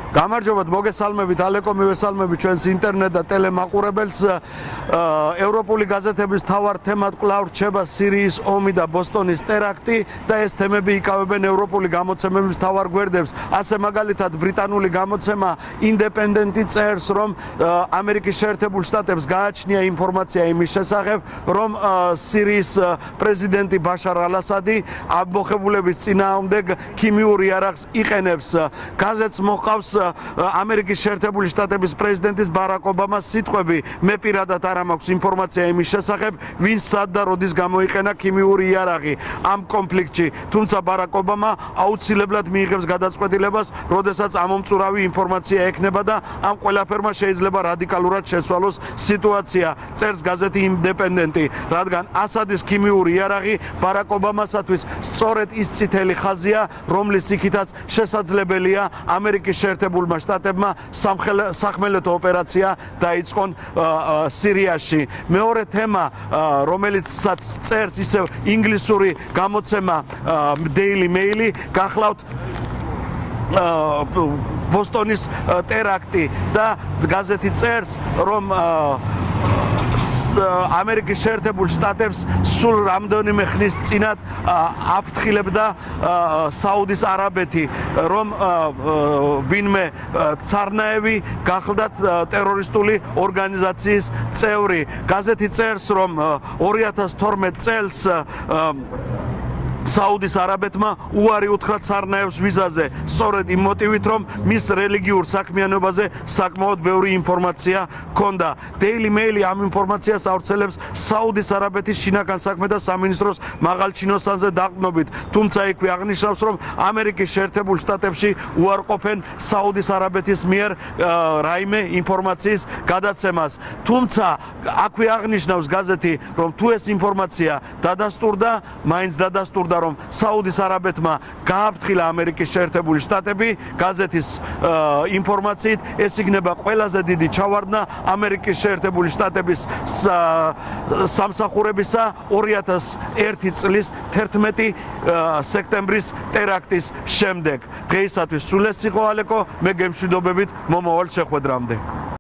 გამარჯობათ, მოგესალმებით, ალეკო მივესალმებით ჩვენს ინტერნეტ და ტელემაყურებელს. ევროპული გაზეთების მთავარ თემად კვლავ რჩება სირიის ომი და ბოსტონის ტერაქტი და ეს თემები იკავებენ ევროპული გამოცემების მთავარ გვერდებს. ასე მაგალითად, ბრიტანული გამოცემა ინდეპენდენტი წერს, რომ ამერიკის შეერთებულ შტატებს გააჩნია ინფორმაცია იმის შესახებ, რომ სირიის პრეზიდენტი ბაშარ ალ-ასადი ამბოხებულების წინააღმდეგ ქიმიურ იარაღს იყენებს. გაზეთს მოჰყავს ამერიკის შეერთებული შტატების პრეზიდენტის ბარაკ ობამას სიტყვები. მე პირადად არ მაქვს ინფორმაცია იმის შესახებ, ვინ სად და როდის გამოიყენა ქიმიური იარაღი ამ კონფლიქტში. თუმცა ბარაკ ობამა აუცილებლად მიიღებს გადაწყვეტილებას, როდესაც ამომწურავი ინფორმაცია ექნება და ამ ყველაფერმა შეიძლება რადიკალურად შეცვალოს სიტუაცია. წერს გაზეთი ინდეპენდენტი, რადგან ასადის ქიმიური იარაღი ბარაკ ობამასათვის სწორედ ის წითელი ხაზია, რომლის იქითაც შესაძლებელია ამერიკის შეერთებულმა შტატებმა სახმელეთო ოპერაცია დაიწყონ სირიაში. მეორე თემა, რომელიცაც წერს ისევ ინგლისური გამოცემა Daily Mail, გახლავთ ბოსტონის ტერაქტი და გაზეთი წერს, რომ ამერიკის შეერთებულ შტატებს სულ რამდენიმე ხნის წინათ აფრთხილებდა საუდის არაბეთი, რომ ვინმე ცარნაევი გახლდათ ტერორისტული ორგანიზაციის წევრი. გაზეთი წერს, რომ 2012 წელს საუდის არაბეთმა უარი უთხრა ცარნაევს ვიზაზე, სწორედ იმ მოტივით, რომ მის რელიგიურ საქმიანობაზე საკმაოდ ბევრი ინფორმაცია ჰქონდა. Daily Mail ამ ინფორმაციას ავრცელებს საუდის არაბეთის შინაგან საქმეთა სამინისტროს მაღალჩინოსანზე დაყრდნობით, თუმცა იქვე აღნიშნავს, რომ ამერიკის შეერთებულ შტატებში უარყოფენ საუდის არაბეთის მიერ რაიმე ინფორმაციის გადაცემას. თუმცა აქვე აღნიშნავს გაზეთი, რომ თუ ეს ინფორმაცია დადასტურდა, მაინც დადასტურდა, რომ საუდის არაბეთმა გააფრთხილა ამერიკის შეერთებული შტატები. გაზეთის ინფორმაციით ეს იქნება ყველაზე დიდი ჩავარდნა ამერიკის შეერთებული შტატების სამსახურებისა 2001 წლის 11 სექტემბრის ტერაქტის შემდეგ. დღეისათვის სულ ეს იყო ალეკო, მე გემშვიდობებით მომავალ შეხვედრამდე.